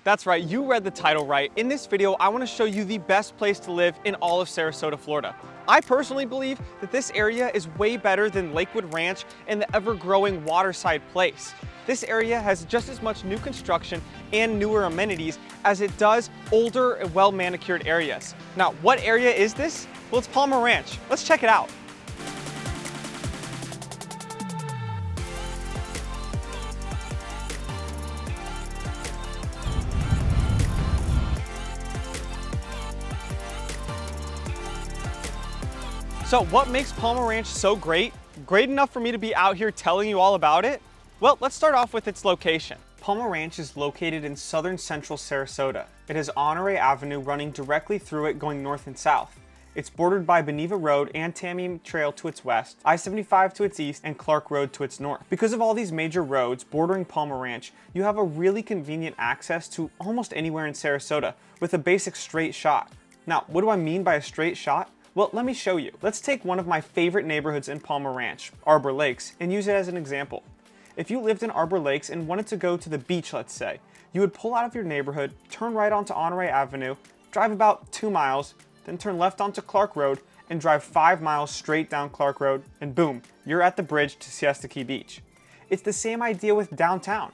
That's right, you read the title right. In this video, I want to show you the best place to live in all of Sarasota, Florida. I personally believe that this area is way better than Lakewood Ranch and the ever-growing Waterside Place. This area has just as much new construction and newer amenities as it does older and well-manicured areas. Now, what area is this? Well, it's Palmer Ranch. Let's check it out. So what makes Palmer Ranch so great? Great enough for me to be out here telling you all about it? Well, let's start off with its location. Palmer Ranch is located in southern central Sarasota. It has Honore Avenue running directly through it going north and south. It's bordered by Beneva Road and Tamiami Trail to its west, I-75 to its east, and Clark Road to its north. Because of all these major roads bordering Palmer Ranch, you have a really convenient access to almost anywhere in Sarasota with a basic straight shot. Now, what do I mean by a straight shot? Well, let me show you. Let's take one of my favorite neighborhoods in Palmer Ranch, Arbor Lakes, and use it as an example. If you lived in Arbor Lakes and wanted to go to the beach, let's say, you would pull out of your neighborhood, turn right onto Honore Avenue, drive about 2 miles, then turn left onto Clark Road and drive 5 miles straight down Clark Road, and boom, you're at the bridge to Siesta Key Beach. It's the same idea with downtown.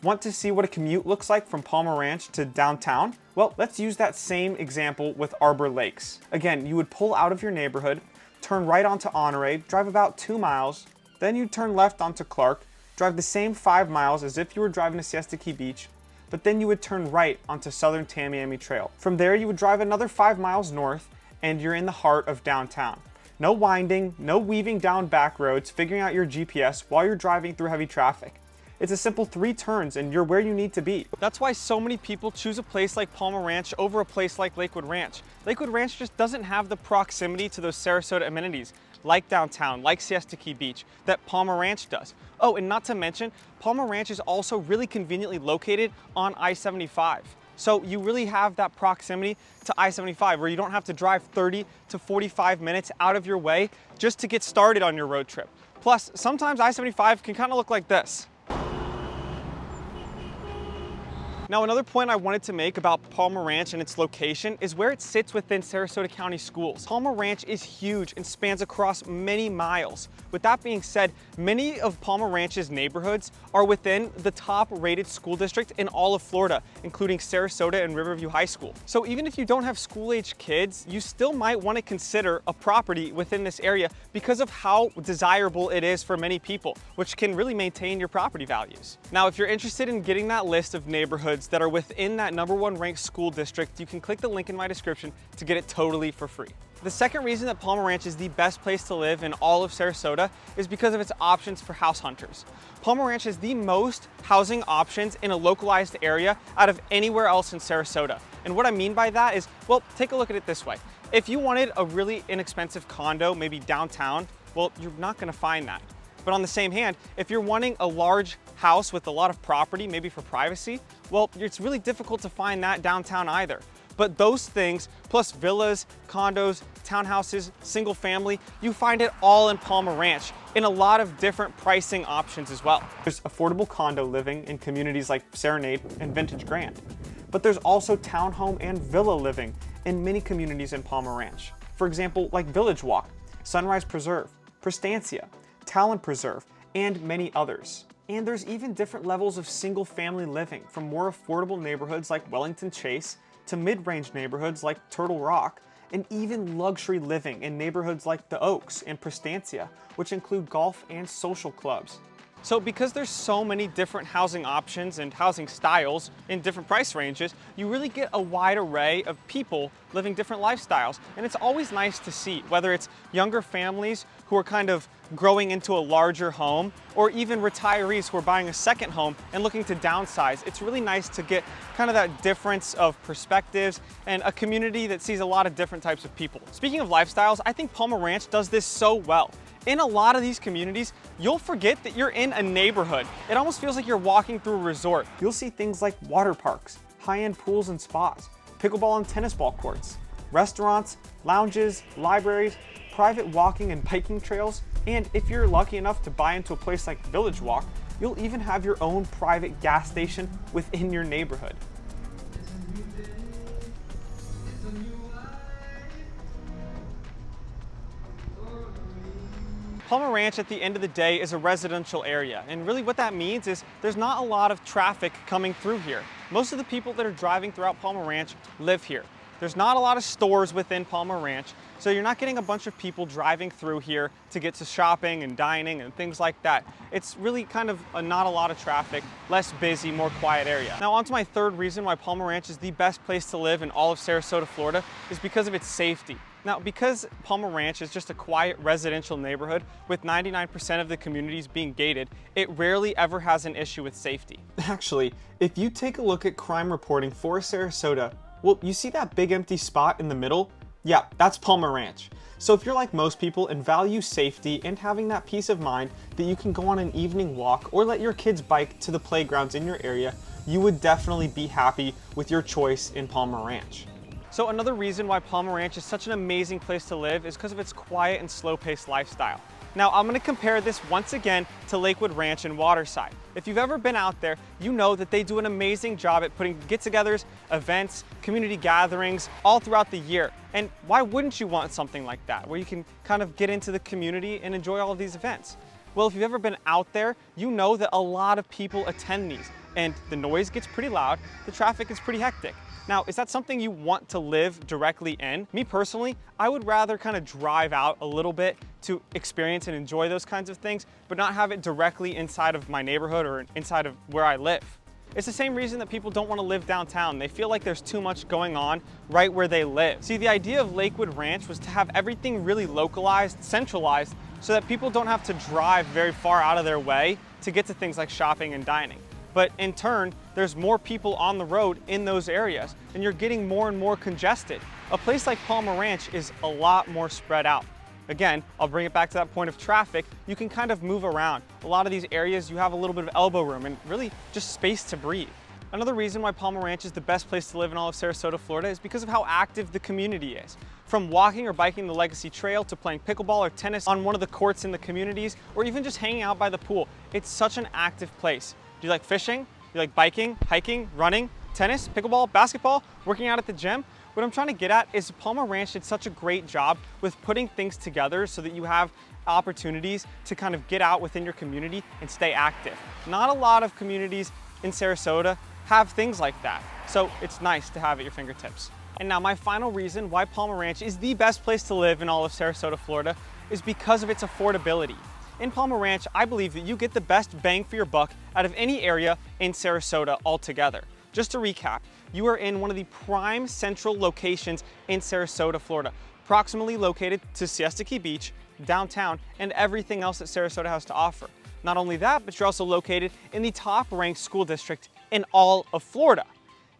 Want to see what a commute looks like from Palmer Ranch to downtown? Well, let's use that same example with Arbor Lakes. Again, you would pull out of your neighborhood, turn right onto Honore, drive about 2 miles, then you turn left onto Clark, drive the same 5 miles as if you were driving to Siesta Key Beach, but then you would turn right onto Southern Tamiami Trail. From there, you would drive another 5 miles north, and you're in the heart of downtown. No winding, no weaving down back roads, figuring out your GPS while you're driving through heavy traffic. It's a simple 3 turns and you're where you need to be. That's why so many people choose a place like Palmer Ranch over a place like Lakewood Ranch. Lakewood Ranch just doesn't have the proximity to those Sarasota amenities, like downtown, like Siesta Key Beach, that Palmer Ranch does. Oh, and not to mention, Palmer Ranch is also really conveniently located on I-75. So you really have that proximity to I-75 where you don't have to drive 30 to 45 minutes out of your way just to get started on your road trip. Plus, sometimes I-75 can kind of look like this. Now, another point I wanted to make about Palmer Ranch and its location is where it sits within Sarasota County schools. Palmer Ranch is huge and spans across many miles. With that being said, many of Palmer Ranch's neighborhoods are within the top rated school district in all of Florida, including Sarasota and Riverview High School. So even if you don't have school-age kids, you still might want to consider a property within this area because of how desirable it is for many people, which can really maintain your property values. Now, if you're interested in getting that list of neighborhoods that are within that #1 ranked school district, you can click the link in my description to get it totally for free. The second reason that Palmer Ranch is the best place to live in all of Sarasota is because of its options for house hunters. Palmer Ranch has the most housing options in a localized area out of anywhere else in Sarasota. And what I mean by that is, well, take a look at it this way. If you wanted a really inexpensive condo, maybe downtown, well, you're not gonna find that. But on the same hand, if you're wanting a large house with a lot of property, maybe for privacy, well, it's really difficult to find that downtown either. But those things, plus villas, condos, townhouses, single family, you find it all in Palmer Ranch in a lot of different pricing options as well. There's affordable condo living in communities like Serenade and Vintage Grand. But there's also townhome and villa living in many communities in Palmer Ranch. For example, like Village Walk, Sunrise Preserve, Prestancia, Talent Preserve, and many others. And there's even different levels of single family living, from more affordable neighborhoods like Wellington Chase to mid-range neighborhoods like Turtle Rock, and even luxury living in neighborhoods like the Oaks and Prestancia, which include golf and social clubs. So because there's so many different housing options and housing styles in different price ranges, you really get a wide array of people living different lifestyles. And it's always nice to see, whether it's younger families who are kind of growing into a larger home, or even retirees who are buying a second home and looking to downsize. It's really nice to get kind of that difference of perspectives and a community that sees a lot of different types of people. Speaking of lifestyles, I think Palmer Ranch does this so well. In a lot of these communities, you'll forget that you're in a neighborhood. It almost feels like you're walking through a resort. You'll see things like water parks, high-end pools and spas, pickleball and tennis ball courts, restaurants, lounges, libraries, private walking and biking trails, and if you're lucky enough to buy into a place like Village Walk, you'll even have your own private gas station within your neighborhood. Palmer Ranch at the end of the day is a residential area, and really what that means is there's not a lot of traffic coming through here. Most of the people that are driving throughout Palmer Ranch live here. There's not a lot of stores within Palmer Ranch, so you're not getting a bunch of people driving through here to get to shopping and dining and things like that. It's really kind of not a lot of traffic, less busy, more quiet area. Now on to my third reason why Palmer Ranch is the best place to live in all of Sarasota, Florida, is because of its safety. Now, because Palmer Ranch is just a quiet residential neighborhood with 99% of the communities being gated, it rarely ever has an issue with safety. Actually, if you take a look at crime reporting for Sarasota, well, you see that big empty spot in the middle? Yeah, that's Palmer Ranch. So if you're like most people and value safety and having that peace of mind that you can go on an evening walk or let your kids bike to the playgrounds in your area, you would definitely be happy with your choice in Palmer Ranch. So another reason why Palmer Ranch is such an amazing place to live is because of its quiet and slow-paced lifestyle. Now I'm going to compare this once again to Lakewood Ranch in Waterside. If you've ever been out there, you know that they do an amazing job at putting get-togethers, events, community gatherings all throughout the year. And why wouldn't you want something like that, where you can kind of get into the community and enjoy all of these events? Well, if you've ever been out there, you know that a lot of people attend these, and the noise gets pretty loud, the traffic is pretty hectic. Now, is that something you want to live directly in? Me personally, I would rather kind of drive out a little bit to experience and enjoy those kinds of things, but not have it directly inside of my neighborhood or inside of where I live. It's the same reason that people don't want to live downtown. They feel like there's too much going on right where they live. See, the idea of Lakewood Ranch was to have everything really localized, centralized, so that people don't have to drive very far out of their way to get to things like shopping and dining. But in turn, there's more people on the road in those areas, and you're getting more and more congested. A place like Palmer Ranch is a lot more spread out. Again, I'll bring it back to that point of traffic. You can kind of move around. A lot of these areas, you have a little bit of elbow room and really just space to breathe. Another reason why Palmer Ranch is the best place to live in all of Sarasota, Florida is because of how active the community is. From walking or biking the Legacy Trail to playing pickleball or tennis on one of the courts in the communities, or even just hanging out by the pool, it's such an active place. Do you like fishing? Do you like biking, hiking, running, tennis, pickleball, basketball, working out at the gym? What I'm trying to get at is Palmer Ranch did such a great job with putting things together so that you have opportunities to kind of get out within your community and stay active. Not a lot of communities in Sarasota have things like that, so it's nice to have at your fingertips. And now my final reason why Palmer Ranch is the best place to live in all of Sarasota, Florida is because of its affordability. In Palmer Ranch, I believe that you get the best bang for your buck out of any area in Sarasota altogether. Just to recap, you are in one of the prime central locations in Sarasota, Florida, proximally located to Siesta Key Beach, downtown, and everything else that Sarasota has to offer. Not only that, but you're also located in the top-ranked school district in all of Florida.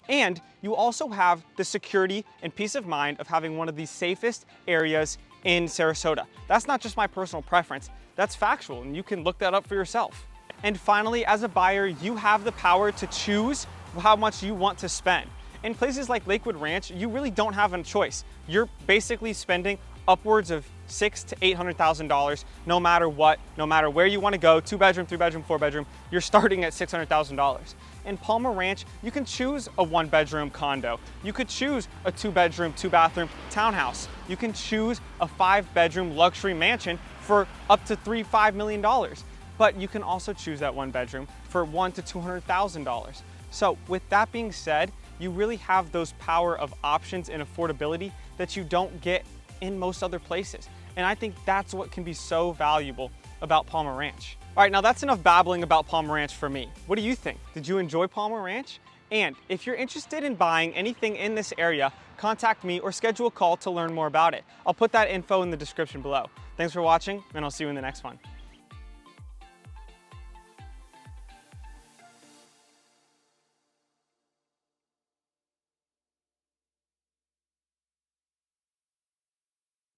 And you also have the security and peace of mind of having one of the safest areas in Sarasota. That's not just my personal preference, that's factual, and you can look that up for yourself. And finally, as a buyer, you have the power to choose how much you want to spend. In places like Lakewood Ranch, you really don't have a choice. You're basically spending upwards of $600,000 to $800,000 no matter what, no matter where you want to go, 2-bedroom, 3-bedroom, 4-bedroom, you're starting at $600,000. In Palmer Ranch, you can choose a 1-bedroom condo. You could choose a 2-bedroom, 2-bathroom townhouse. You can choose a 5-bedroom luxury mansion for up to $5 million. But you can also choose that 1-bedroom for $100,000 to $200,000. So with that being said, you really have those power of options and affordability that you don't get in most other places. And I think that's what can be so valuable about Palmer Ranch. All right, now that's enough babbling about Palmer Ranch for me. What do you think? Did you enjoy Palmer Ranch? And if you're interested in buying anything in this area, contact me or schedule a call to learn more about it. I'll put that info in the description below. Thanks for watching, and I'll see you in the next one.